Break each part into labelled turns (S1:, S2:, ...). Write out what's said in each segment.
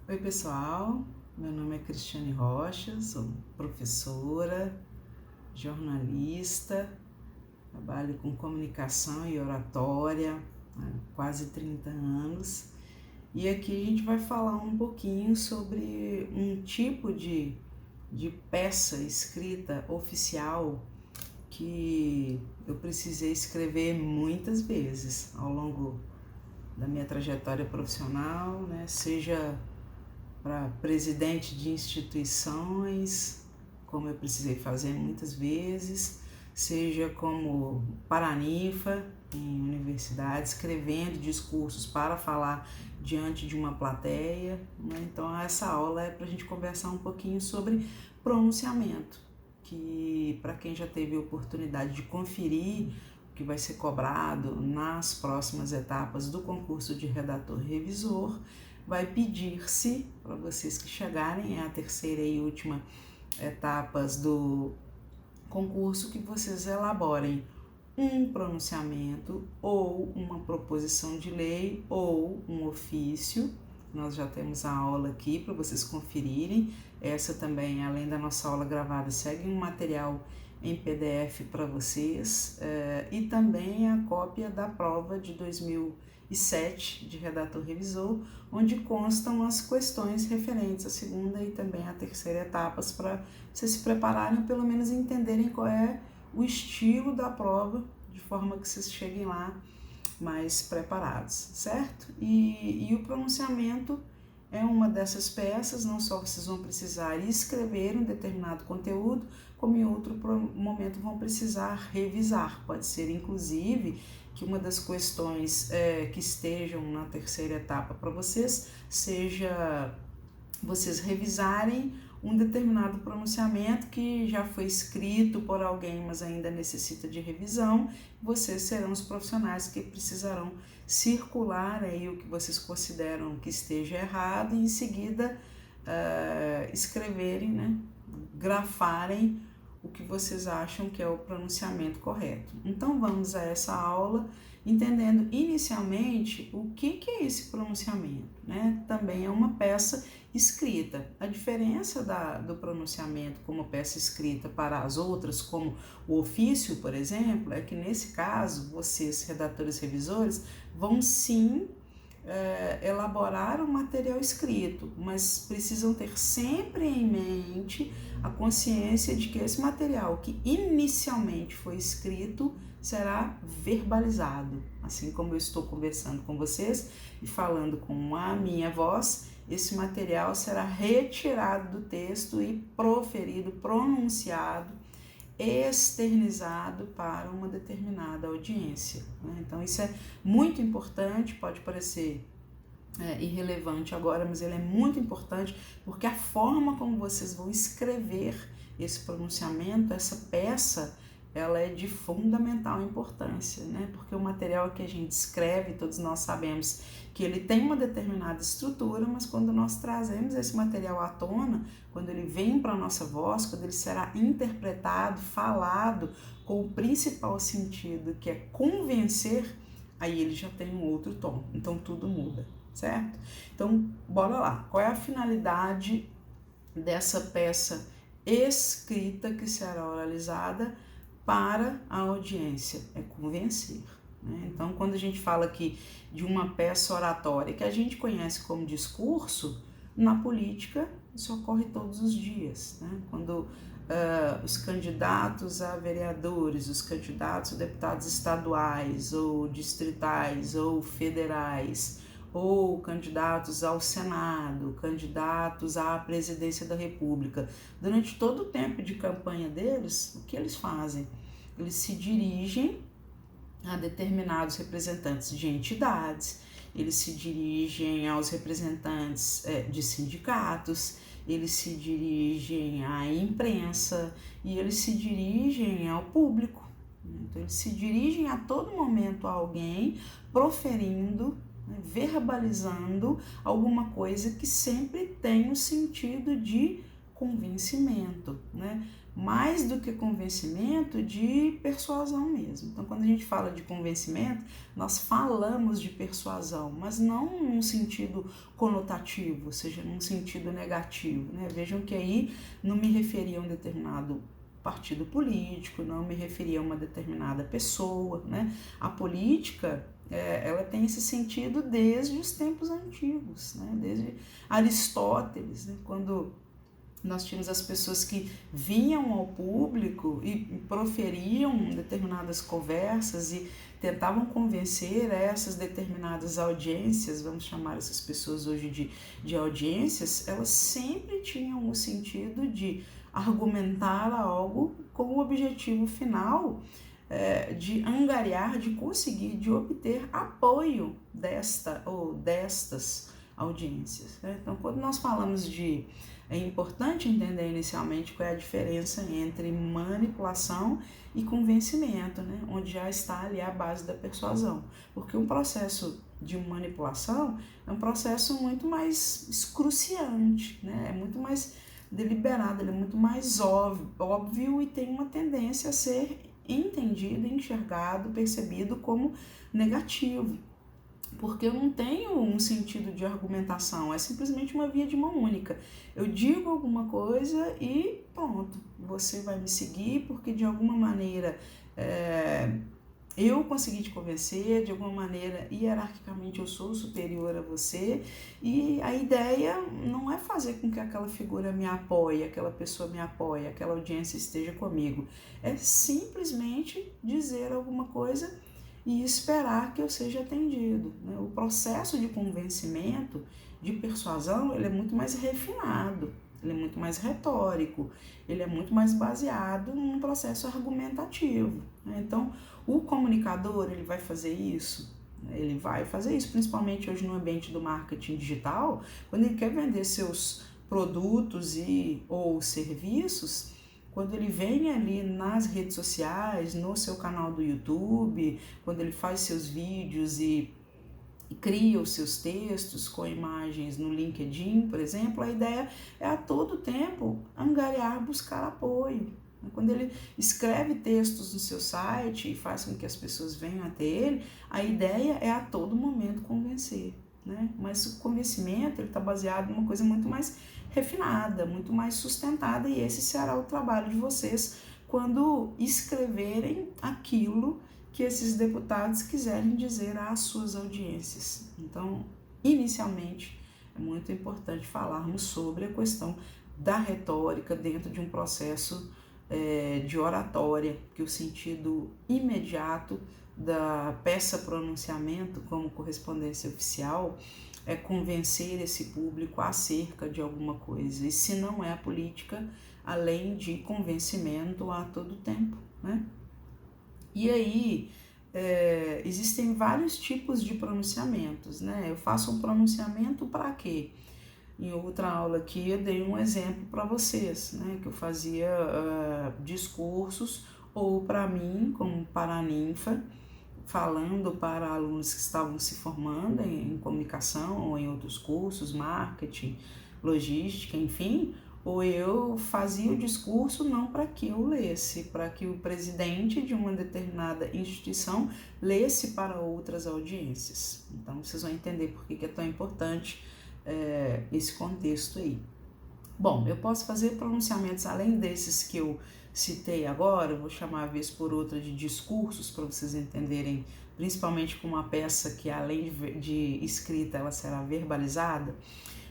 S1: Oi pessoal, meu nome é Cristiane Rocha, sou professora, jornalista, trabalho com comunicação e oratória há quase 30 anos e aqui a gente vai falar um pouquinho sobre um tipo de peça escrita oficial que eu precisei escrever muitas vezes ao longo da minha trajetória profissional, né? Seja para presidente de instituições, como eu precisei fazer muitas vezes, seja como paranifa em universidades, escrevendo discursos para falar diante de uma plateia, né? Então essa aula é para a gente conversar um pouquinho sobre pronunciamento, que para quem já teve a oportunidade de conferir o que vai ser cobrado nas próximas etapas do concurso de redator-revisor, vai pedir-se para vocês que chegarem à terceira e última etapas do concurso que vocês elaborem um pronunciamento ou uma proposição de lei ou um ofício. Nós já temos a aula aqui para vocês conferirem. Essa também, além da nossa aula gravada, segue um material em PDF para vocês e também a cópia da prova de 2007 de redator-revisor, onde constam as questões referentes à segunda e também à terceira etapas para vocês se prepararem, pelo menos entenderem qual é o estilo da prova, de forma que vocês cheguem lá mais preparados, certo? E o pronunciamento é uma dessas peças, não só vocês vão precisar escrever um determinado conteúdo, como em outro momento vão precisar revisar. Pode ser, inclusive, que uma das questões que estejam na terceira etapa para vocês seja vocês revisarem um determinado pronunciamento que já foi escrito por alguém, mas ainda necessita de revisão. Vocês serão os profissionais que precisarão circular aí o que vocês consideram que esteja errado e em seguida escreverem, né, grafarem o que vocês acham que é o pronunciamento correto. Então vamos a essa aula entendendo inicialmente o que é esse pronunciamento, né? Também é uma peça escrita. A diferença do pronunciamento como peça escrita para as outras, como o ofício, por exemplo, é que nesse caso, vocês, redatores revisores, vão sim elaborar um material escrito, mas precisam ter sempre em mente a consciência de que esse material que inicialmente foi escrito será verbalizado. Assim como eu estou conversando com vocês e falando com a minha voz, esse material será retirado do texto e proferido, pronunciado, externizado para uma determinada audiência, né? Então isso é muito importante, pode parecer irrelevante agora, mas ele é muito importante porque a forma como vocês vão escrever esse pronunciamento, essa peça, ela é de fundamental importância, né? Porque o material que a gente escreve, todos nós sabemos que ele tem uma determinada estrutura, mas quando nós trazemos esse material à tona, quando ele vem para a nossa voz, quando ele será interpretado, falado com o principal sentido, que é convencer, aí ele já tem um outro tom, então tudo muda, certo? Então, bora lá. Qual é a finalidade dessa peça escrita que será oralizada para a audiência? É convencer, né? Então, quando a gente fala aqui de uma peça oratória que a gente conhece como discurso, na política isso ocorre todos os dias, né? Quando os candidatos a vereadores, os candidatos a deputados estaduais ou distritais ou federais, ou candidatos ao Senado, candidatos à presidência da República, durante todo o tempo de campanha deles, o que eles fazem? Eles se dirigem a determinados representantes de entidades, eles se dirigem aos representantes de sindicatos, eles se dirigem à imprensa e eles se dirigem ao público. Então, eles se dirigem a todo momento a alguém, proferindo, verbalizando alguma coisa que sempre tem o sentido de convencimento, né? Mais do que convencimento, de persuasão mesmo. Então, quando a gente fala de convencimento, nós falamos de persuasão, mas não num sentido conotativo, ou seja, num sentido negativo, né? Vejam que aí não me referia a um determinado partido político, não me referia a uma determinada pessoa, né? A política, ela tem esse sentido desde os tempos antigos, né? Desde Aristóteles, né? Quando nós tínhamos as pessoas que vinham ao público e proferiam determinadas conversas e tentavam convencer essas determinadas audiências, vamos chamar essas pessoas hoje de audiências, elas sempre tinham o sentido de argumentar algo com o objetivo final de angariar, de conseguir, de obter apoio desta ou destas audiências, né? Então, quando nós falamos é importante entender inicialmente qual é a diferença entre manipulação e convencimento, né? Onde já está ali a base da persuasão. Porque um processo de manipulação é um processo muito mais excruciante, né? É muito mais deliberado, ele é muito mais óbvio e tem uma tendência a ser entendido, enxergado, percebido como negativo. Porque eu não tenho um sentido de argumentação, é simplesmente uma via de mão única. Eu digo alguma coisa e pronto, você vai me seguir porque de alguma maneira eu consegui te convencer, de alguma maneira hierarquicamente eu sou superior a você, e a ideia não é fazer com que aquela figura me apoie, aquela pessoa me apoie, aquela audiência esteja comigo, é simplesmente dizer alguma coisa e esperar que eu seja atendido, né? O processo de convencimento, de persuasão, ele é muito mais refinado, ele é muito mais retórico, ele é muito mais baseado num processo argumentativo, né? Então, o comunicador, ele vai fazer isso? Ele vai fazer isso, principalmente hoje no ambiente do marketing digital, quando ele quer vender seus produtos ou serviços. Quando ele vem ali nas redes sociais, no seu canal do YouTube, quando ele faz seus vídeos e cria os seus textos com imagens no LinkedIn, por exemplo, a ideia é a todo tempo angariar, buscar apoio. Quando ele escreve textos no seu site e faz com que as pessoas venham até ele, a ideia é a todo momento convencer, né? Mas o convencimento está baseado em uma coisa muito mais refinada, muito mais sustentada, e esse será o trabalho de vocês quando escreverem aquilo que esses deputados quiserem dizer às suas audiências. Então, inicialmente, é muito importante falarmos sobre a questão da retórica dentro de um processo de oratória, que o sentido imediato da peça pronunciamento como correspondência oficial é convencer esse público acerca de alguma coisa, e se não é a política, além de convencimento a todo tempo, né? E aí, existem vários tipos de pronunciamentos, né? Eu faço um pronunciamento para quê? Em outra aula aqui eu dei um exemplo para vocês, né? Que eu fazia discursos ou para mim, como paraninfa, falando para alunos que estavam se formando em comunicação ou em outros cursos, marketing, logística, enfim, ou eu fazia o discurso não para que eu lesse, para que o presidente de uma determinada instituição lesse para outras audiências. Então, vocês vão entender por que é tão importante esse contexto aí. Bom, eu posso fazer pronunciamentos além desses que eu citei agora, eu vou chamar a vez por outra de discursos, para vocês entenderem, principalmente com uma peça que além de escrita, ela será verbalizada.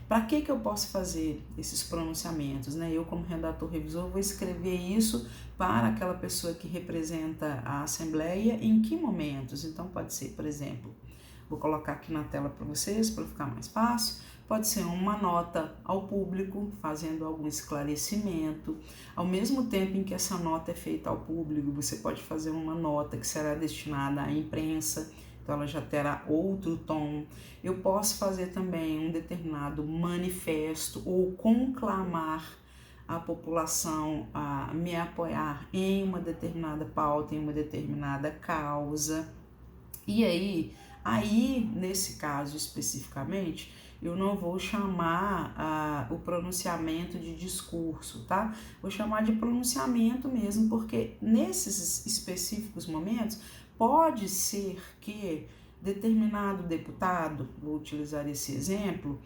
S1: Para que eu posso fazer esses pronunciamentos, né? Eu, como redator revisor, vou escrever isso para aquela pessoa que representa a Assembleia em que momentos? Então, pode ser, por exemplo, vou colocar aqui na tela para vocês, para ficar mais fácil. Pode ser uma nota ao público, fazendo algum esclarecimento. Ao mesmo tempo em que essa nota é feita ao público, você pode fazer uma nota que será destinada à imprensa, então ela já terá outro tom. Eu posso fazer também um determinado manifesto ou conclamar a população a me apoiar em uma determinada pauta, em uma determinada causa. E aí, Aí, nesse caso especificamente, eu não vou chamar o pronunciamento de discurso, tá? Vou chamar de pronunciamento mesmo, porque nesses específicos momentos pode ser que determinado deputado, vou utilizar esse exemplo,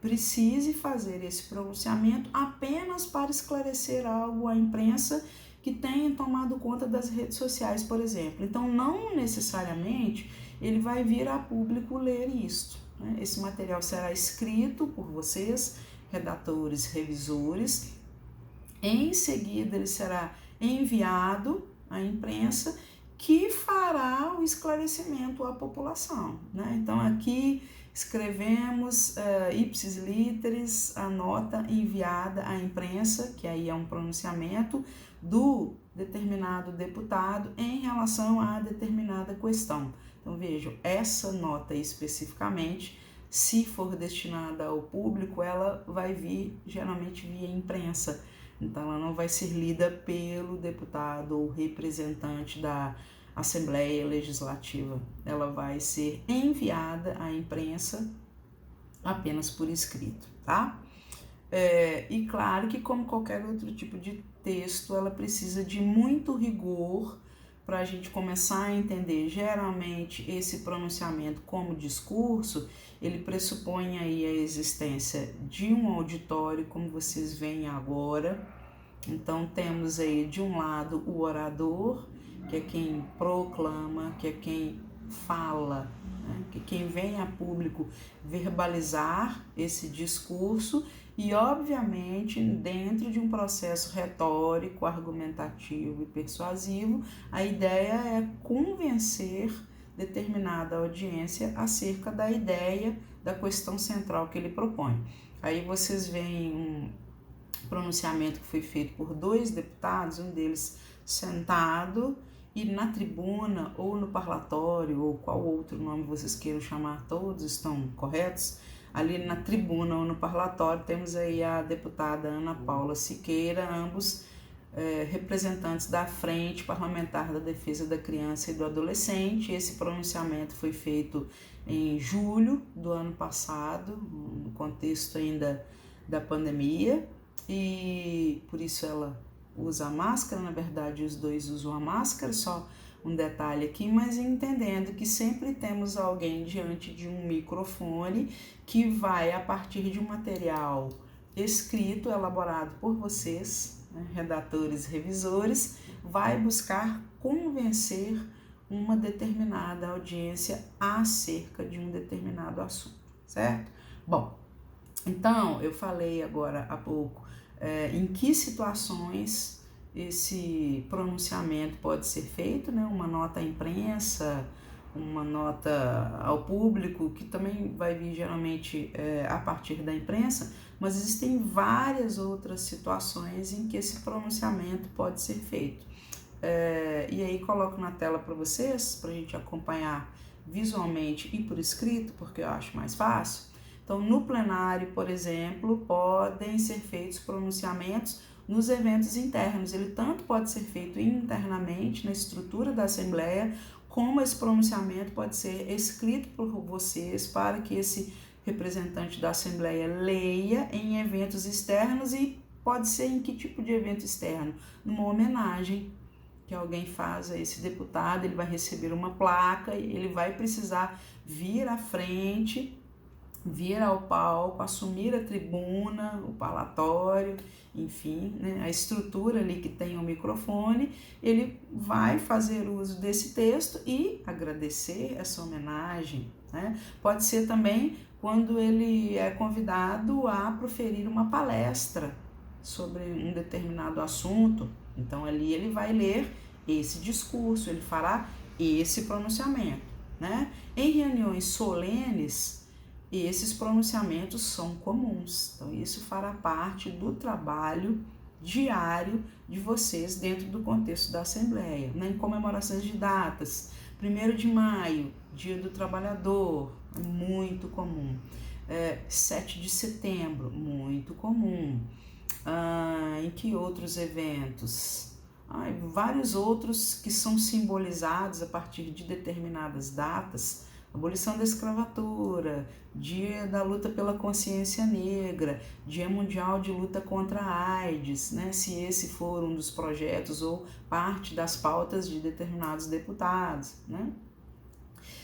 S1: precise fazer esse pronunciamento apenas para esclarecer algo à imprensa que tenha tomado conta das redes sociais, por exemplo. Então, não necessariamente ele vai vir a público ler isto. Esse material será escrito por vocês, redatores, revisores. Em seguida, ele será enviado à imprensa, que fará o esclarecimento à população. Então, aqui escrevemos ipsis literis a nota enviada à imprensa, que aí é um pronunciamento do determinado deputado em relação a determinada questão. Então, vejam, essa nota especificamente, se for destinada ao público, ela vai vir geralmente via imprensa. Então, ela não vai ser lida pelo deputado ou representante da Assembleia Legislativa. Ela vai ser enviada à imprensa apenas por escrito, tá? E claro que, como qualquer outro tipo de texto, ela precisa de muito rigor para a gente começar a entender. Geralmente, esse pronunciamento como discurso, ele pressupõe aí a existência de um auditório, como vocês veem agora. Então, temos aí, de um lado, o orador, que é quem proclama, que é quem fala, que quem vem a público verbalizar esse discurso e, obviamente, dentro de um processo retórico, argumentativo e persuasivo, a ideia é convencer determinada audiência acerca da ideia, da questão central que ele propõe. Aí vocês veem um pronunciamento que foi feito por 2 deputados, um deles sentado, e na tribuna ou no parlatório, ou qual outro nome vocês queiram chamar, todos estão corretos. Ali na tribuna ou no parlatório temos aí a deputada Ana Paula Siqueira, ambos representantes da Frente Parlamentar da Defesa da Criança e do Adolescente. Esse pronunciamento foi feito em julho do ano passado, no contexto ainda da pandemia, e por isso ela usa a máscara. Na verdade, os dois usam a máscara, só um detalhe aqui, mas entendendo que sempre temos alguém diante de um microfone que vai, a partir de um material escrito, elaborado por vocês, redatores, revisores, vai buscar convencer uma determinada audiência acerca de um determinado assunto, certo? Bom, então eu falei agora há pouco em que situações esse pronunciamento pode ser feito, uma nota à imprensa, uma nota ao público, que também vai vir geralmente a partir da imprensa, mas existem várias outras situações em que esse pronunciamento pode ser feito. E aí coloco na tela para vocês, para a gente acompanhar visualmente e por escrito, porque eu acho mais fácil. Então, no plenário, por exemplo, podem ser feitos pronunciamentos nos eventos internos. Ele tanto pode ser feito internamente na estrutura da Assembleia, como esse pronunciamento pode ser escrito por vocês para que esse representante da Assembleia leia em eventos externos. E pode ser em que tipo de evento externo? Numa homenagem que alguém faz a esse deputado, ele vai receber uma placa e ele vai precisar vir à frente, vir ao palco, assumir a tribuna, o parlatório, enfim, a estrutura ali que tem o microfone. Ele vai fazer uso desse texto e agradecer essa homenagem. Pode ser também quando ele é convidado a proferir uma palestra sobre um determinado assunto. Então ali ele vai ler esse discurso, ele fará esse pronunciamento. Em reuniões solenes, esses pronunciamentos são comuns. Então isso fará parte do trabalho diário de vocês dentro do contexto da Assembleia. Em comemorações de datas, 1º de maio, Dia do Trabalhador, é muito comum. 7 de setembro, muito comum. Em que outros eventos? vários outros que são simbolizados a partir de determinadas datas. Abolição da escravatura, Dia da Luta pela Consciência Negra, Dia Mundial de Luta contra a AIDS, né? Se esse for um dos projetos ou parte das pautas de determinados deputados, né?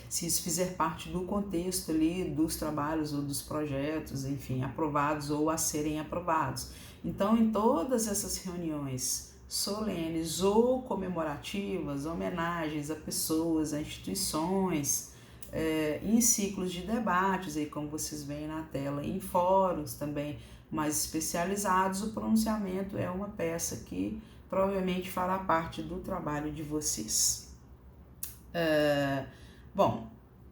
S1: Se isso fizer parte do contexto ali dos trabalhos ou dos projetos, enfim, aprovados ou a serem aprovados. Então, em todas essas reuniões solenes ou comemorativas, homenagens a pessoas, a instituições, em ciclos de debates, aí como vocês veem na tela, em fóruns também mais especializados, o pronunciamento é uma peça que provavelmente fará parte do trabalho de vocês. Bom,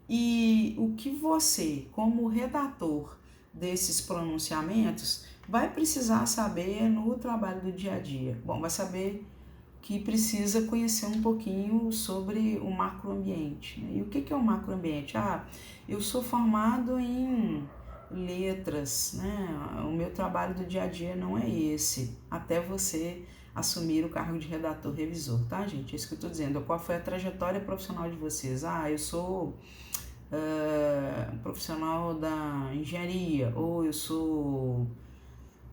S1: e o que você, como redator desses pronunciamentos, vai precisar saber no trabalho do dia a dia? Bom, vai saber que precisa conhecer um pouquinho sobre o macroambiente, né? E o que é o macroambiente? Eu sou formado em letras, né? O meu trabalho do dia a dia não é esse, até você assumir o cargo de redator revisor, tá, gente? É isso que eu tô dizendo. Qual foi a trajetória profissional de vocês? Eu sou profissional da engenharia, ou eu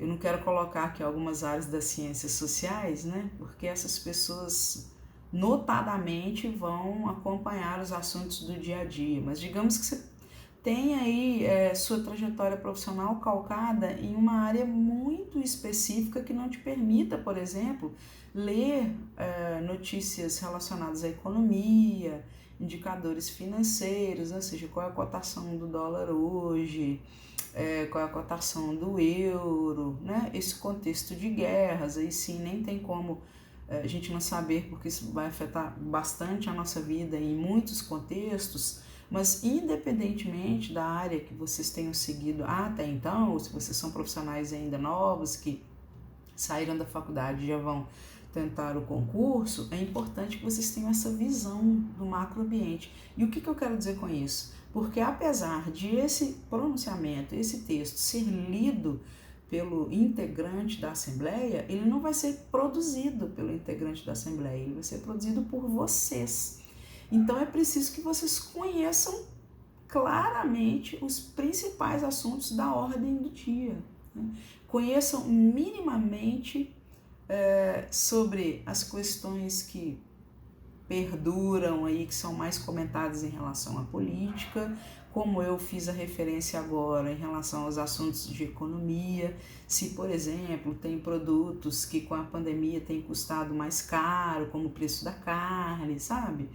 S1: não quero colocar aqui algumas áreas das ciências sociais, né? Porque essas pessoas notadamente vão acompanhar os assuntos do dia a dia, mas digamos que você tem aí sua trajetória profissional calcada em uma área muito específica que não te permita, por exemplo, ler notícias relacionadas à economia, indicadores financeiros, ou seja, qual é a cotação do dólar hoje, qual é a cotação do euro, né? Esse contexto de guerras, aí sim nem tem como a gente não saber, porque isso vai afetar bastante a nossa vida em muitos contextos, mas independentemente da área que vocês tenham seguido até então, ou se vocês são profissionais ainda novos, que saíram da faculdade e já vão tentar o concurso, é importante que vocês tenham essa visão do macroambiente. E o que eu quero dizer com isso? Porque apesar de esse pronunciamento, esse texto ser lido pelo integrante da Assembleia, ele não vai ser produzido pelo integrante da Assembleia, ele vai ser produzido por vocês. Então é preciso que vocês conheçam claramente os principais assuntos da ordem do dia, né? Conheçam minimamente sobre as questões que perduram aí, que são mais comentadas em relação à política, como eu fiz a referência agora em relação aos assuntos de economia, se, por exemplo, tem produtos que com a pandemia têm custado mais caro, como o preço da carne, sabe?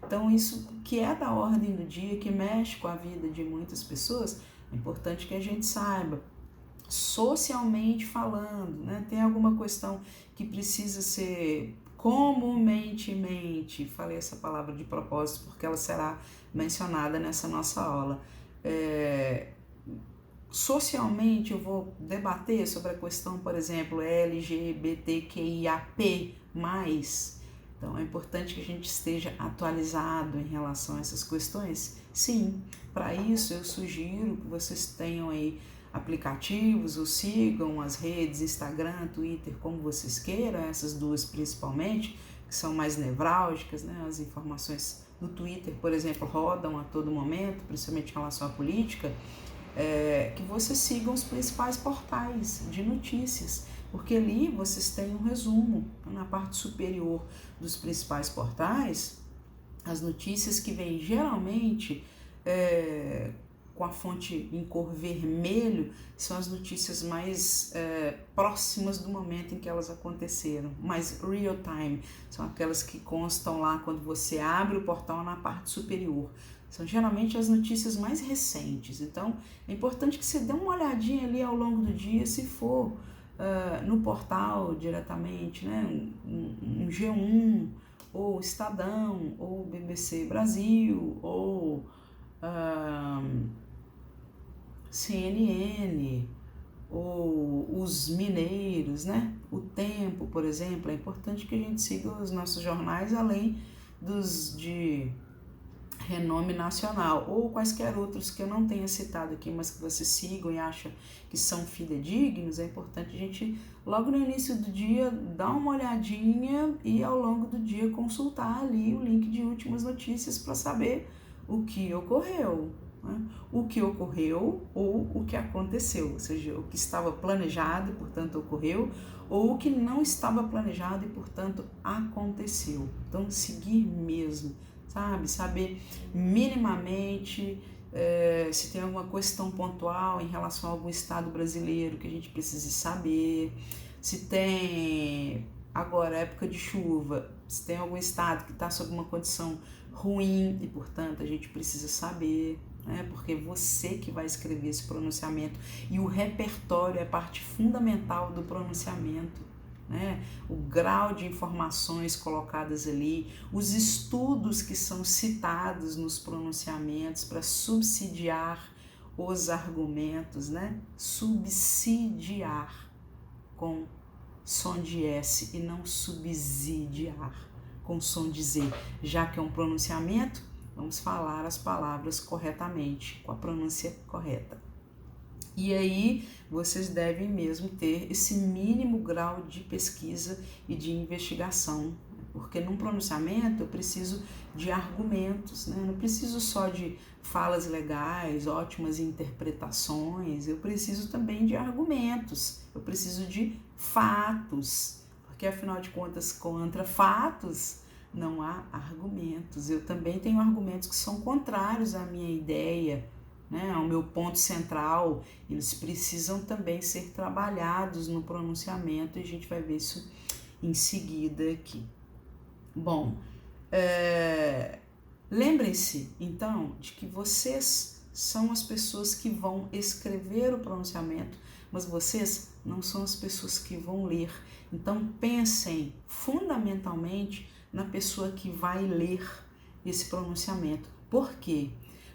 S1: Então, isso que é da ordem do dia, que mexe com a vida de muitas pessoas, é importante que a gente saiba. Socialmente falando, né? Tem alguma questão que precisa ser comumente, falei essa palavra de propósito porque ela será mencionada nessa nossa aula. Socialmente eu vou debater sobre a questão, por exemplo, LGBTQIAP+. Então é importante que a gente esteja atualizado em relação a essas questões? Sim, para isso eu sugiro que vocês tenham aí aplicativos ou sigam as redes Instagram, Twitter, como vocês queiram, essas duas principalmente, que são mais nevrálgicas, né? As informações no Twitter, por exemplo, rodam a todo momento, principalmente em relação à política, que vocês sigam os principais portais de notícias, porque ali vocês têm um resumo, na parte superior dos principais portais, as notícias que vêm geralmente com a fonte em cor vermelho, são as notícias mais próximas do momento em que elas aconteceram, mais real time, são aquelas que constam lá quando você abre o portal na parte superior. São geralmente as notícias mais recentes, então é importante que você dê uma olhadinha ali ao longo do dia, se for no portal diretamente, né? um G1, ou Estadão, ou BBC Brasil, ou CNN, ou os mineiros, né? O Tempo, por exemplo, é importante que a gente siga os nossos jornais, além dos de renome nacional, ou quaisquer outros que eu não tenha citado aqui, mas que vocês sigam e acham que são fidedignos, é importante a gente, logo no início do dia, dar uma olhadinha e ao longo do dia consultar ali o link de últimas notícias para saber o que ocorreu, né? O que ocorreu ou o que aconteceu, ou seja, o que estava planejado e, portanto, ocorreu, ou o que não estava planejado e, portanto, aconteceu. Então, seguir mesmo, sabe? Saber minimamente se tem alguma questão pontual em relação a algum estado brasileiro que a gente precise saber, se tem, agora, época de chuva, se tem algum estado que está sob uma condição ruim e, portanto, a gente precisa saber, né? Porque você que vai escrever esse pronunciamento e o repertório é parte fundamental do pronunciamento. Né? O grau de informações colocadas ali, os estudos que são citados nos pronunciamentos para subsidiar os argumentos, né? Subsidiar com som de S e não subsidiar com som de Z, já que é um pronunciamento, vamos falar as palavras corretamente, com a pronúncia correta. E aí vocês devem mesmo ter esse mínimo grau de pesquisa e de investigação, porque num pronunciamento eu preciso de argumentos, né? Eu não preciso só de falas legais, ótimas interpretações, eu preciso também de argumentos, eu preciso de fatos, porque afinal de contas, contra fatos não há argumentos. Eu também tenho argumentos que são contrários à minha ideia, né, ao meu ponto central, eles precisam também ser trabalhados no pronunciamento e a gente vai ver isso em seguida aqui. Bom, lembrem-se então de que vocês são as pessoas que vão escrever o pronunciamento, mas vocês não são as pessoas que vão ler. Então pensem fundamentalmente na pessoa que vai ler esse pronunciamento. Por quê?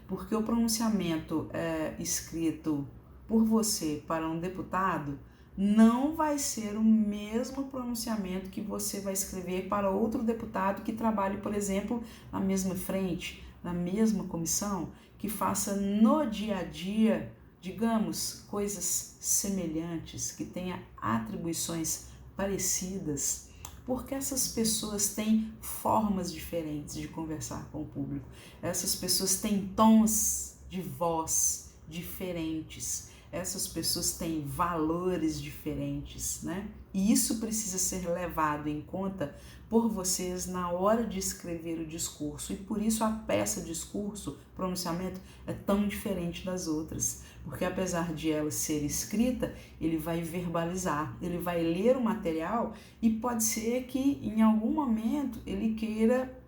S1: Porque o pronunciamento escrito por você para um deputado não vai ser o mesmo pronunciamento que você vai escrever para outro deputado que trabalhe, por exemplo, na mesma frente, na mesma comissão, que faça no dia a dia, digamos, coisas semelhantes, que tenha atribuições parecidas, porque essas pessoas têm formas diferentes de conversar com o público. Essas pessoas têm tons de voz diferentes. Essas pessoas têm valores diferentes, né? E isso precisa ser levado em conta por vocês na hora de escrever o discurso. E por isso a peça discurso, pronunciamento, é tão diferente das outras. Porque apesar de ela ser escrita, ele vai verbalizar, ele vai ler o material e pode ser que em algum momento ele queira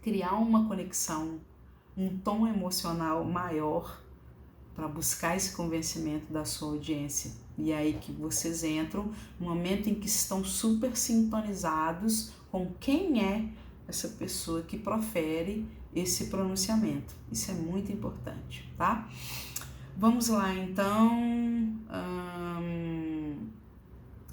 S1: criar uma conexão, um tom emocional maior para buscar esse convencimento da sua audiência. E é aí que vocês entram no momento em que estão super sintonizados com quem é essa pessoa que profere esse pronunciamento. Isso é muito importante, tá? Vamos lá, então,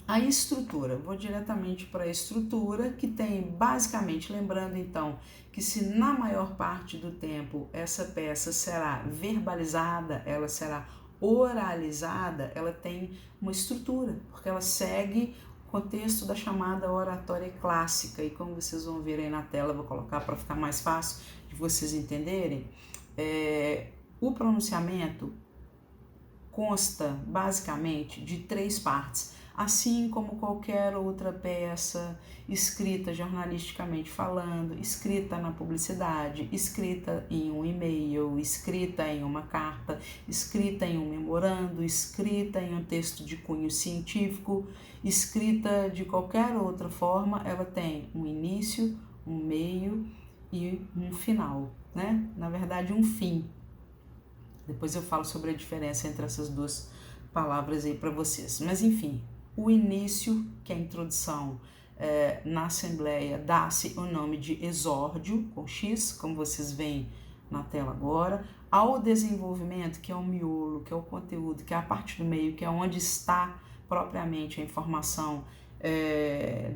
S1: a estrutura. Vou diretamente para a estrutura, que tem basicamente, lembrando então, que se na maior parte do tempo essa peça será verbalizada, ela será oralizada, ela tem uma estrutura, porque ela segue o contexto da chamada oratória clássica. E como vocês vão ver aí na tela, vou colocar para ficar mais fácil de vocês entenderem, o pronunciamento consta basicamente de 3 partes, assim como qualquer outra peça escrita jornalisticamente falando, escrita na publicidade, escrita em um e-mail, escrita em uma carta, escrita em um memorando, escrita em um texto de cunho científico, escrita de qualquer outra forma, ela tem um início, um meio e um final, né? Na verdade, um fim. Depois eu falo sobre a diferença entre essas duas palavras aí para vocês. Mas enfim, o início, que é a introdução na Assembleia, dá-se o nome de exórdio, com X, como vocês veem na tela agora. Ao desenvolvimento, que é o miolo, que é o conteúdo, que é a parte do meio, que é onde está propriamente a informação,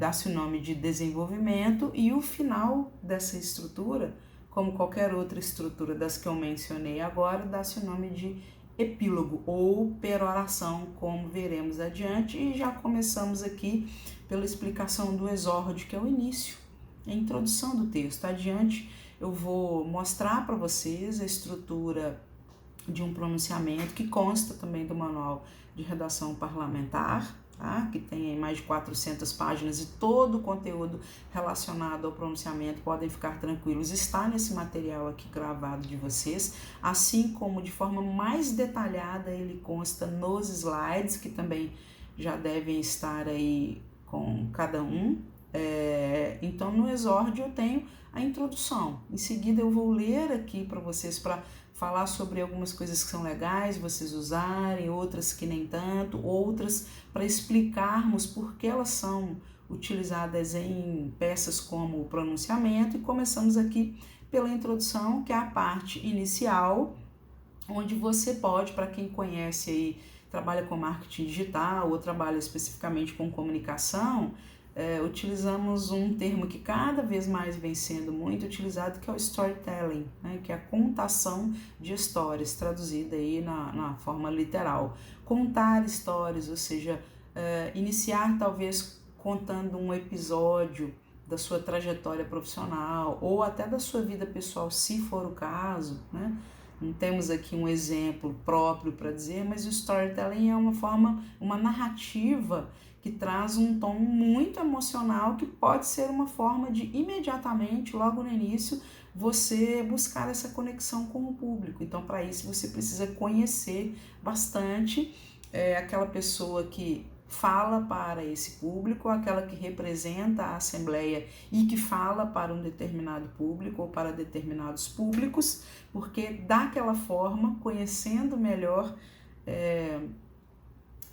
S1: dá-se o nome de desenvolvimento. E o final dessa estrutura como qualquer outra estrutura das que eu mencionei agora, dá-se o nome de epílogo ou peroração, como veremos adiante, e já começamos aqui pela explicação do exórdio, que é o início, a introdução do texto. Adiante eu vou mostrar para vocês a estrutura de um pronunciamento que consta também do Manual de Redação Parlamentar, tá? Que tem mais de 400 páginas e todo o conteúdo relacionado ao pronunciamento, podem ficar tranquilos, está nesse material aqui gravado de vocês, assim como de forma mais detalhada ele consta nos slides, que também já devem estar aí com cada um. Então no exórdio eu tenho a introdução, em seguida eu vou ler aqui para vocês, para falar sobre algumas coisas que são legais vocês usarem, outras que nem tanto, outras para explicarmos por que elas são utilizadas em peças como o pronunciamento, e começamos aqui pela introdução, que é a parte inicial, onde você pode, para quem conhece aí, trabalha com marketing digital ou trabalha especificamente com comunicação, utilizamos um termo que cada vez mais vem sendo muito utilizado, que é o storytelling, né? Que é a contação de histórias, traduzida aí na forma literal. Contar histórias, ou seja, iniciar talvez contando um episódio da sua trajetória profissional ou até da sua vida pessoal, se for o caso, né? Não temos aqui um exemplo próprio para dizer, mas o storytelling é uma narrativa que traz um tom muito emocional, que pode ser uma forma de imediatamente, logo no início, você buscar essa conexão com o público. Então, para isso, você precisa conhecer bastante aquela pessoa que fala para esse público, aquela que representa a Assembleia e que fala para um determinado público ou para determinados públicos, porque daquela forma, conhecendo melhor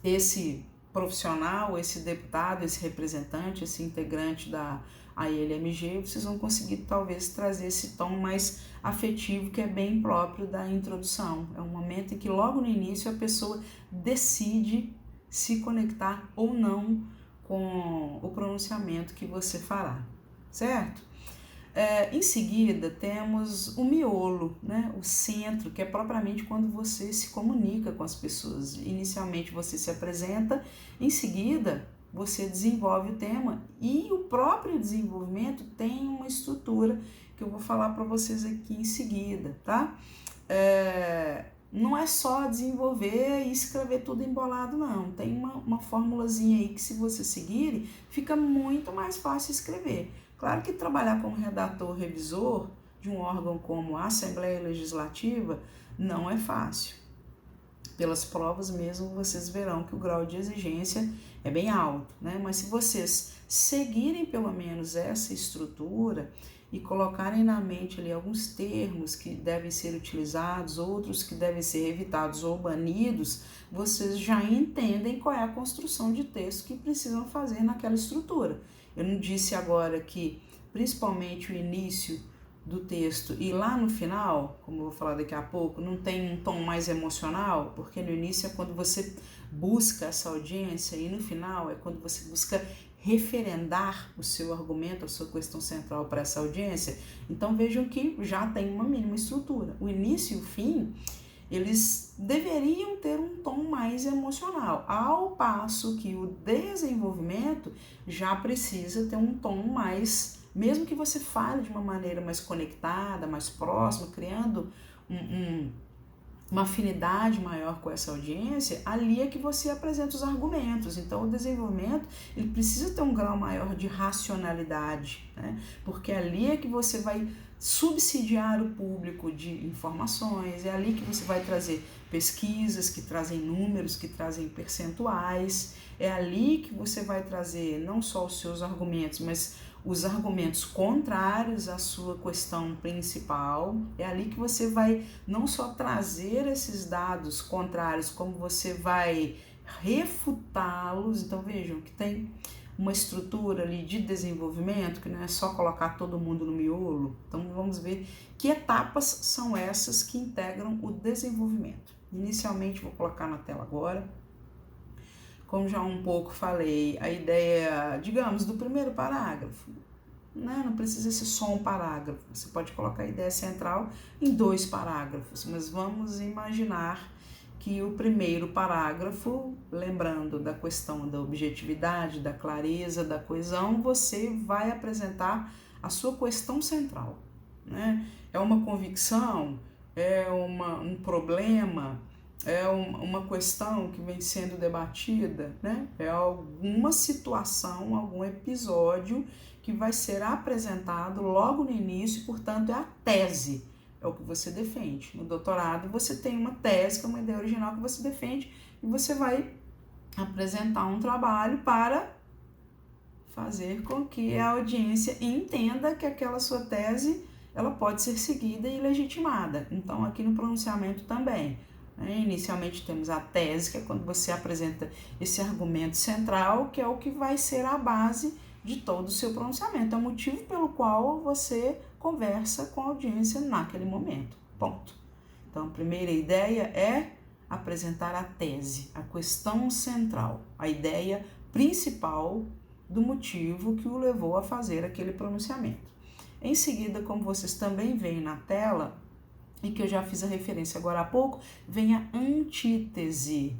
S1: esse profissional, esse deputado, esse representante, esse integrante da ALMG, vocês vão conseguir talvez trazer esse tom mais afetivo, que é bem próprio da introdução. É um momento em que logo no início a pessoa decide se conectar ou não com o pronunciamento que você fará, certo? Em seguida, temos o miolo, né? O centro, que é propriamente quando você se comunica com as pessoas. Inicialmente você se apresenta, em seguida você desenvolve o tema, e o próprio desenvolvimento tem uma estrutura que eu vou falar para vocês aqui em seguida, tá? Não é só desenvolver e escrever tudo embolado, não. Tem uma formulazinha aí que, se você seguir, fica muito mais fácil escrever. Claro que trabalhar como redator, revisor de um órgão como a Assembleia Legislativa não é fácil. Pelas provas mesmo, vocês verão que o grau de exigência é bem alto, né? Mas se vocês seguirem pelo menos essa estrutura e colocarem na mente ali alguns termos que devem ser utilizados, outros que devem ser evitados ou banidos, vocês já entendem qual é a construção de texto que precisam fazer naquela estrutura. Eu não disse agora que, principalmente o início do texto e lá no final, como eu vou falar daqui a pouco, não tem um tom mais emocional, porque no início é quando você busca essa audiência e no final é quando você busca referendar o seu argumento, a sua questão central para essa audiência. Então vejam que já tem uma mínima estrutura. O início e o fim, eles deveriam ter um tom mais emocional, ao passo que o desenvolvimento já precisa ter um tom mais, mesmo que você fale de uma maneira mais conectada, mais próxima, criando uma afinidade maior com essa audiência, ali é que você apresenta os argumentos. Então o desenvolvimento, ele precisa ter um grau maior de racionalidade, né? Porque ali é que você vai subsidiar o público de informações, é ali que você vai trazer pesquisas que trazem números, que trazem percentuais, é ali que você vai trazer não só os seus argumentos, mas os argumentos contrários à sua questão principal. É ali que você vai não só trazer esses dados contrários, como você vai refutá-los. Então vejam que tem uma estrutura ali de desenvolvimento, que não é só colocar todo mundo no miolo. Então vamos ver que etapas são essas que integram o desenvolvimento. Inicialmente, vou colocar na tela agora. Como já um pouco falei, a ideia, digamos, do primeiro parágrafo, né? Não precisa ser só um parágrafo, você pode colocar a ideia central em 2 parágrafos, mas vamos imaginar que o primeiro parágrafo, lembrando da questão da objetividade, da clareza, da coesão, você vai apresentar a sua questão central, né? É uma convicção, é um problema, é uma questão que vem sendo debatida, né? É alguma situação, algum episódio que vai ser apresentado logo no início, portanto é a tese, é o que você defende. No doutorado você tem uma tese, que é uma ideia original que você defende, e você vai apresentar um trabalho para fazer com que a audiência entenda que aquela sua tese ela pode ser seguida e legitimada. Então aqui no pronunciamento também, né? Inicialmente temos a tese, que é quando você apresenta esse argumento central, que é o que vai ser a base de todo o seu pronunciamento, é o motivo pelo qual você conversa com a audiência naquele momento, ponto. Então a primeira ideia é apresentar a tese, a questão central, a ideia principal do motivo que o levou a fazer aquele pronunciamento. Em seguida, como vocês também veem na tela, e que eu já fiz a referência agora há pouco, vem a antítese.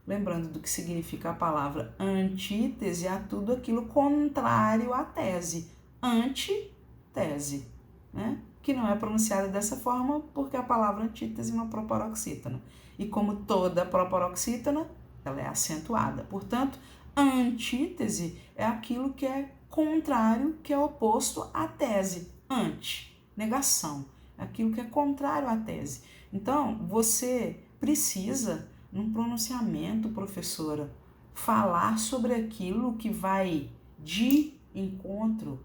S1: Lembrando do que significa a palavra antítese, a tudo aquilo contrário à tese. Antitese, né? Que não é pronunciada dessa forma porque a palavra antítese é uma proparoxítona. E como toda proparoxítona, ela é acentuada. Portanto, antítese é aquilo que é contrário, que é oposto à tese. Anti, negação, é aquilo que é contrário à tese. Então, você precisa, num pronunciamento, professora, falar sobre aquilo que vai de encontro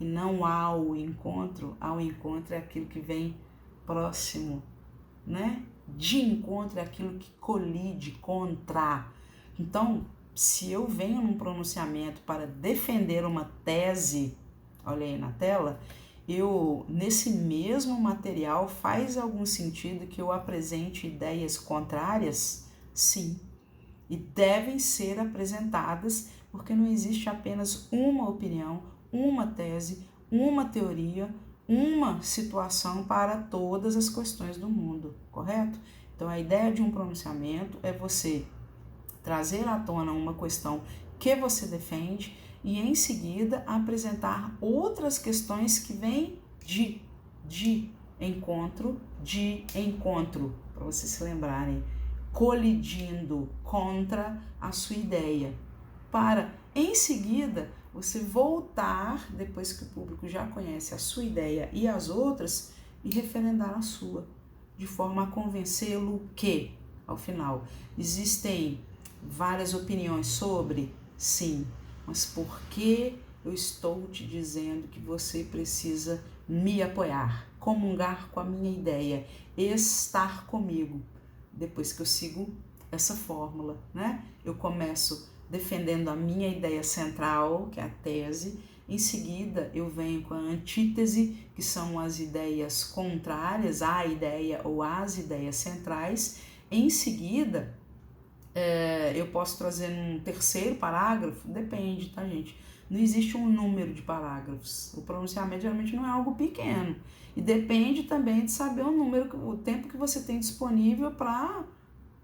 S1: e não ao encontro. Ao encontro é aquilo que vem próximo, né? De encontro é aquilo que colide, contra. Então, se eu venho num pronunciamento para defender uma tese, olha aí na tela, nesse mesmo material, faz algum sentido que eu apresente ideias contrárias? Sim, e devem ser apresentadas, porque não existe apenas uma opinião, uma tese, uma teoria, uma situação para todas as questões do mundo, correto? Então a ideia de um pronunciamento é você trazer à tona uma questão que você defende e em seguida apresentar outras questões que vêm de encontro, para vocês se lembrarem, colidindo contra a sua ideia, para em seguida você voltar, depois que o público já conhece a sua ideia e as outras, e referendar a sua, de forma a convencê-lo que, ao final, existem várias opiniões sobre? Sim, mas por que eu estou te dizendo que você precisa me apoiar, comungar com a minha ideia, estar comigo? Depois que eu sigo essa fórmula, né? Eu começo defendendo a minha ideia central, que é a tese. Em seguida, eu venho com a antítese, que são as ideias contrárias à ideia ou às ideias centrais. Em seguida, eu posso trazer um terceiro parágrafo, depende, tá, gente? Não existe um número de parágrafos. O pronunciamento geralmente não é algo pequeno. E depende também de saber o tempo que você tem disponível para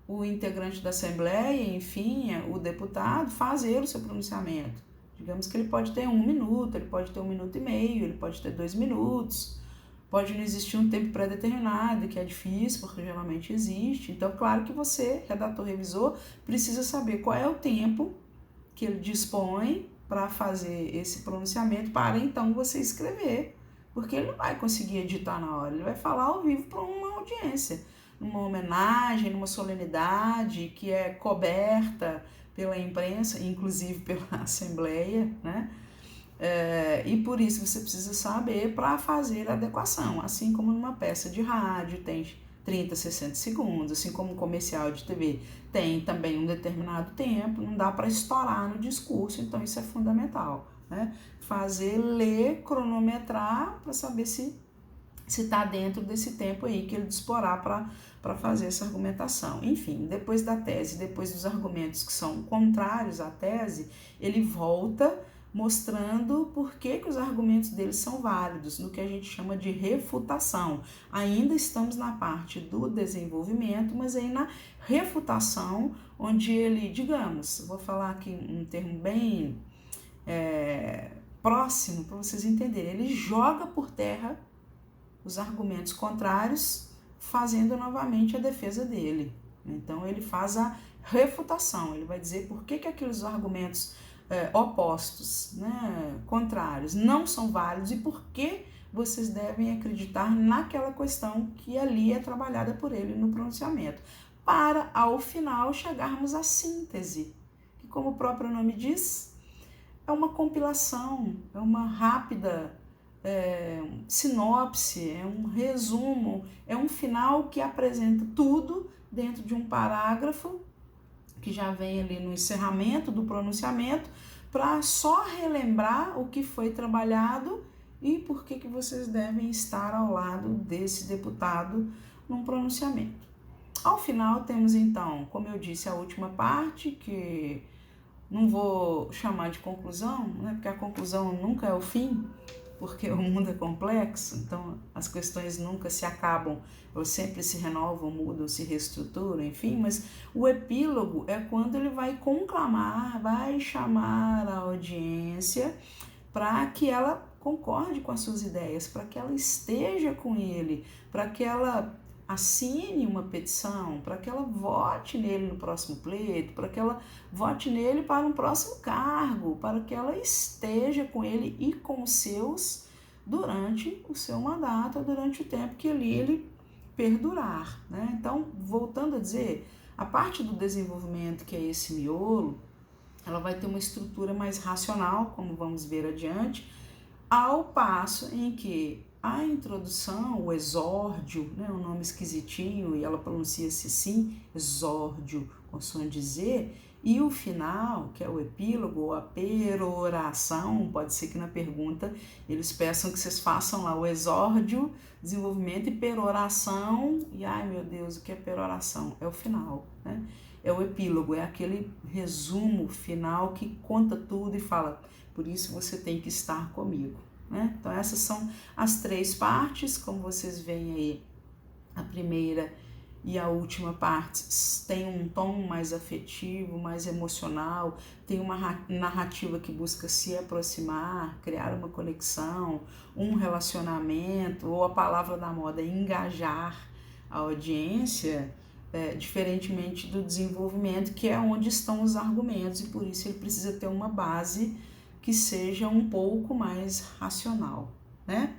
S1: o integrante da Assembleia, enfim, o deputado, fazer o seu pronunciamento. Digamos que ele pode ter 1 minuto, ele pode ter 1 minuto e meio, ele pode ter 2 minutos, pode não existir um tempo pré-determinado, que é difícil, porque geralmente existe. Então, claro que você, redator, revisor, precisa saber qual é o tempo que ele dispõe para fazer esse pronunciamento, para então você escrever, porque ele não vai conseguir editar na hora, ele vai falar ao vivo para uma audiência, numa homenagem, numa solenidade que é coberta pela imprensa, inclusive pela Assembleia, né? E por isso você precisa saber para fazer a adequação, assim como numa peça de rádio tem 30, 60 segundos, assim como um comercial de TV tem também um determinado tempo, não dá para estourar no discurso, então isso é fundamental, né? Fazer, ler, cronometrar para saber se está dentro desse tempo aí que ele disporá para fazer essa argumentação. Enfim, depois da tese, depois dos argumentos que são contrários à tese, ele volta mostrando por que os argumentos deles são válidos, no que a gente chama de refutação. Ainda estamos na parte do desenvolvimento, mas aí na refutação, onde ele, digamos, vou falar aqui um termo bem próximo para vocês entenderem, ele joga por terra os argumentos contrários, fazendo novamente a defesa dele. Então ele faz a refutação, ele vai dizer por que aqueles argumentos opostos, né, contrários, não são válidos e por que vocês devem acreditar naquela questão que ali é trabalhada por ele no pronunciamento, para ao final chegarmos à síntese, que como o próprio nome diz, é uma compilação, é uma rápida sinopse, é um resumo, é um final que apresenta tudo dentro de um parágrafo que já vem ali no encerramento do pronunciamento, para só relembrar o que foi trabalhado e por que vocês devem estar ao lado desse deputado num pronunciamento. Ao final temos então, como eu disse, a última parte, que não vou chamar de conclusão, né, porque a conclusão nunca é o fim, porque o mundo é complexo, então as questões nunca se acabam, elas sempre se renovam, mudam, se reestruturam, enfim, mas o epílogo é quando ele vai conclamar, vai chamar a audiência para que ela concorde com as suas ideias, para que ela esteja com ele, para que ela assine uma petição, para que ela vote nele no próximo pleito, para que ela vote nele para um próximo cargo, para que ela esteja com ele e com os seus durante o seu mandato, durante o tempo que ele perdurar, né? Então, voltando a dizer, a parte do desenvolvimento, que é esse miolo, ela vai ter uma estrutura mais racional, como vamos ver adiante, ao passo em que a introdução, o exórdio, né, um nome esquisitinho, e ela pronuncia-se assim, exórdio, com som de Z, e o final, que é o epílogo, ou a peroração, pode ser que na pergunta eles peçam que vocês façam lá o exórdio, desenvolvimento e peroração, e ai meu Deus, o que é peroração? É o final, né? É o epílogo, é aquele resumo final que conta tudo e fala, por isso você tem que estar comigo. Né? Então essas são as três partes, como vocês veem aí, a primeira e a última parte tem um tom mais afetivo, mais emocional, tem uma narrativa que busca se aproximar, criar uma conexão, um relacionamento, ou a palavra da moda, engajar a audiência, diferentemente do desenvolvimento, que é onde estão os argumentos, e por isso ele precisa ter uma base que seja um pouco mais racional, né?